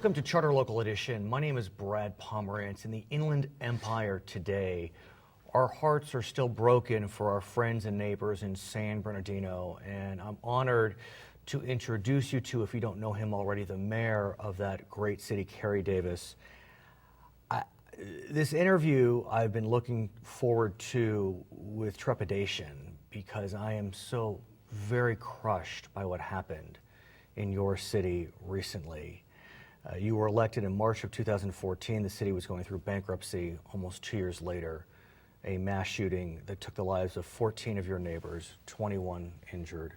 Welcome to Charter Local Edition. My name is Brad Pomerance. In the Inland Empire today, our hearts are still broken for our friends and neighbors in San Bernardino, and I'm honored to introduce you to, if you don't know him already, the mayor of that great city, Carey Davis. This interview I've been looking forward to with trepidation because I am so very crushed by what happened in your city recently. You were elected in March of 2014. The city was going through bankruptcy. Almost 2 years later, a mass shooting that took the lives of 14 of your neighbors, 21 injured.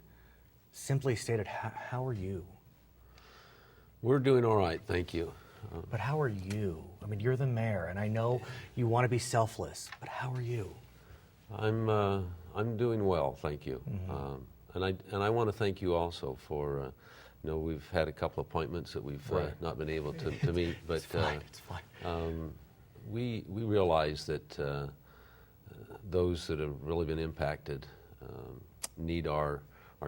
Simply stated, how are you? We're doing all right, thank you. But how are you? I mean, you're the mayor, and I know you want to be selfless, but how are you? I'm doing well, thank you. Mm-hmm. And I want to thank you also for, we've had a couple appointments that we've not been able to meet, but it's fine. We realize that those that have really been impacted need our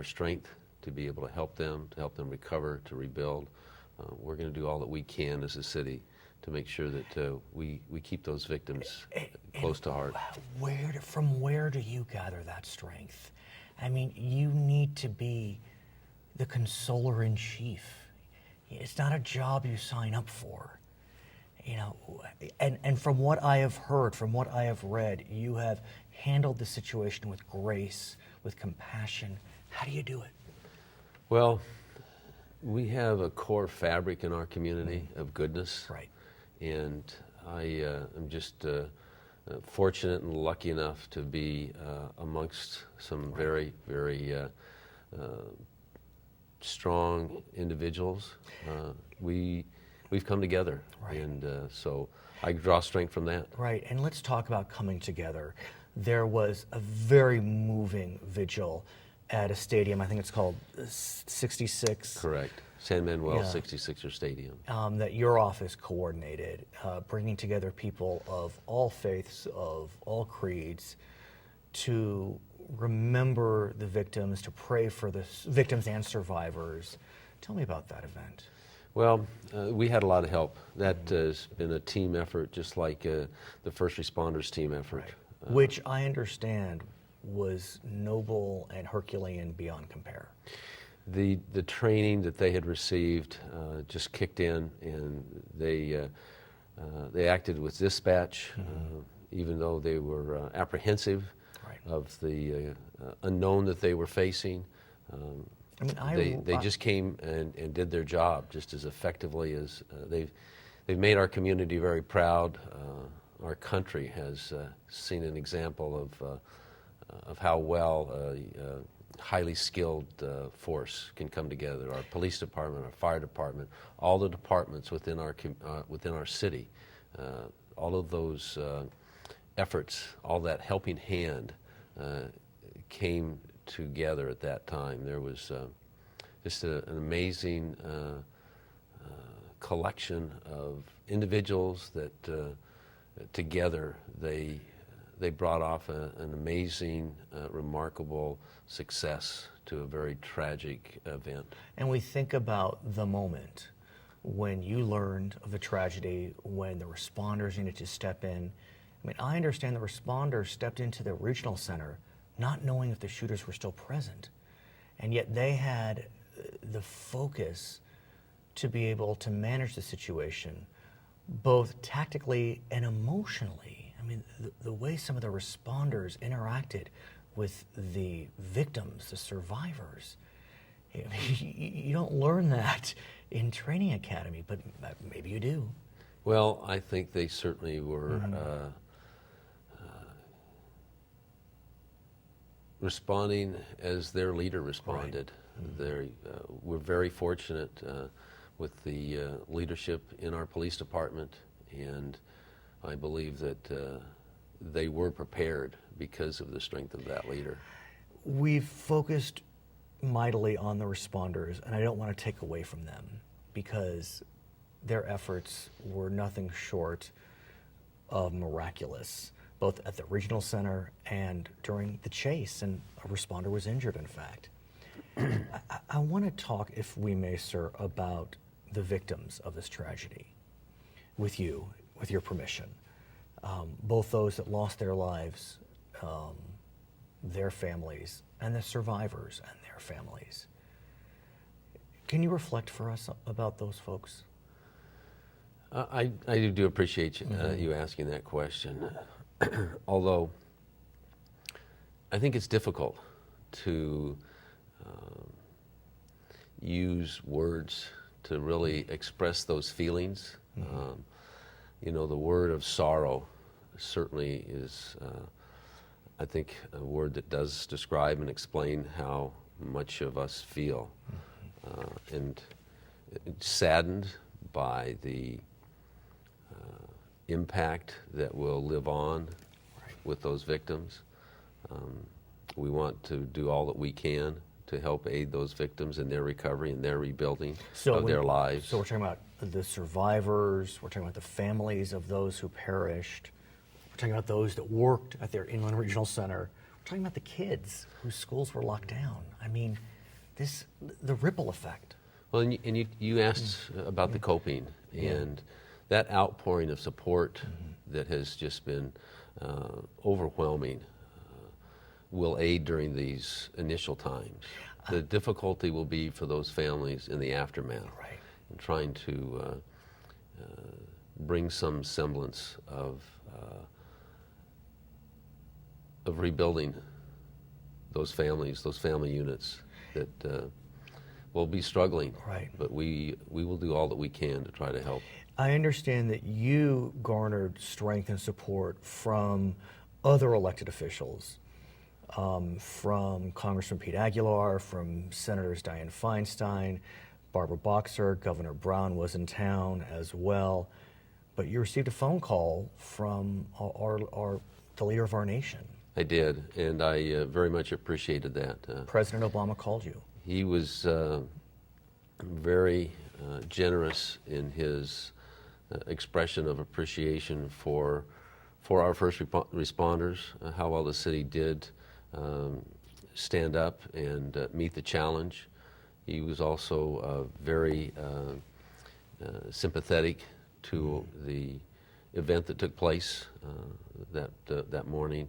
strength to be able to help them recover, to rebuild. We're going to do all that we can as a city to make sure that we keep those victims close to heart. From where do you gather that strength? I mean, you need to be the consoler in chief. It's not a job you sign up for. And from what I have heard, from what I have read, you have handled the situation with grace, with compassion. How do you do it? Well, we have a core fabric in our community of goodness. Right. And I am just fortunate and lucky enough to be amongst some very, very strong individuals. We've come together, and so I draw strength from that. Right, and let's talk about coming together. There was a very moving vigil at a stadium, I think it's called 66. Correct, San Manuel 66er Stadium. That your office coordinated, bringing together people of all faiths, of all creeds, to remember the victims, to pray for the victims and survivors. Tell me about that event. Well, we had a lot of help. That has been a team effort, just like the first responders team effort. Right. Which I understand was noble and Herculean beyond compare. The training that they had received just kicked in, and they acted with dispatch, even though they were apprehensive of the unknown that they were facing. They just came and did their job just as effectively as they've made our community very proud. Our country has seen an example of how well a highly skilled force can come together. Our police department, our fire department, all the departments within our city, all of those efforts, all that helping hand came together at that time. There was just an amazing collection of individuals that together they brought off an amazing, remarkable success to a very tragic event. And we think about the moment when you learned of the tragedy, when the responders needed to step in. I mean, I understand the responders stepped into the regional center not knowing if the shooters were still present. And yet they had the focus to be able to manage the situation, both tactically and emotionally. I mean, the way some of the responders interacted with the victims, the survivors, you don't learn that in training academy, but maybe you do. Well, I think they certainly were responding as their leader responded. We're very fortunate with the leadership in our police department, and I believe that they were prepared because of the strength of that leader. We've focused mightily on the responders, and I don't want to take away from them because their efforts were nothing short of miraculous, both at the regional center and during the chase, and a responder was injured, in fact. I want to talk, if we may, sir, about the victims of this tragedy with you, with your permission. Both those that lost their lives, their families, and the survivors and their families. Can you reflect for us about those folks? I do appreciate you asking that question. Although I think it's difficult to use words to really express those feelings. You know, the word of sorrow certainly is, I think, a word that does describe and explain how much of us feel. And saddened by the impact that will live on with those victims. We want to do all that we can to help aid those victims in their recovery and their rebuilding of their lives. So we're talking about the survivors, we're talking about the families of those who perished, we're talking about those that worked at their Inland Regional Center, we're talking about the kids whose schools were locked down. I mean, the ripple effect. Well, and you asked about the coping, and that outpouring of support that has just been overwhelming will aid during these initial times. The difficulty will be for those families in the aftermath, in trying to bring some semblance of rebuilding those families, those family units that will be struggling. But we will do all that we can to try to help. I understand that you garnered strength and support from other elected officials, from Congressman Pete Aguilar, from Senators Dianne Feinstein, Barbara Boxer, Governor Brown was in town as well. But you received a phone call from the leader of our nation. I did, and I very much appreciated that. President Obama called you. He was very generous in his expression of appreciation for our first responders, how well the city did stand up and meet the challenge. He was also very sympathetic to the event that took place that morning,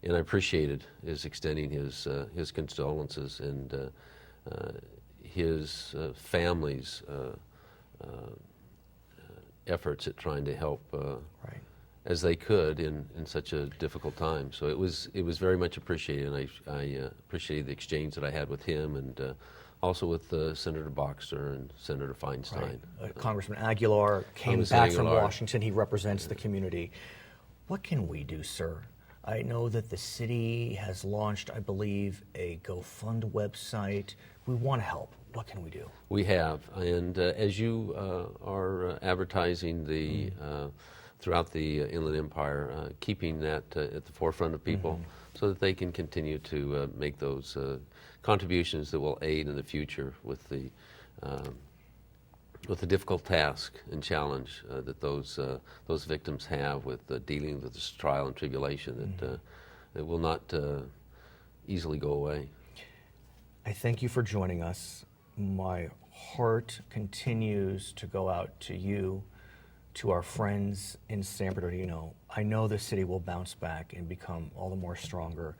and I appreciated his extending his condolences and his family's efforts at trying to help as they could in such a difficult time. So it was very much appreciated, and I appreciated the exchange that I had with him and also with Senator Boxer and Senator Feinstein. Congressman Aguilar came back from Washington. He represents the community. What can we do, sir? I know that the city has launched, I believe, a GoFund website. We want to help. What can we do? We have, and as you are advertising the throughout the Inland Empire, keeping that at the forefront of people so that they can continue to make those contributions that will aid in the future with the difficult task and challenge that those victims have with dealing with this trial and tribulation that will not easily go away. I thank you for joining us. My heart continues to go out to you, to our friends in San Bernardino. I know the city will bounce back and become all the more stronger,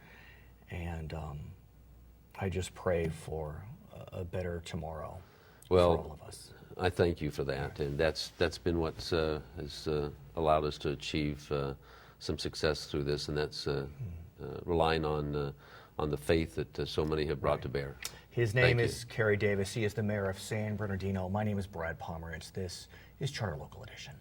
and I just pray for a better tomorrow for all of us. I thank you for that, and that's been what has allowed us to achieve some success through this, and that's relying on the faith that so many have brought to bear. His name is Carey Davis. He is the mayor of San Bernardino. My name is Brad Pomerance. This is Charter Local Edition.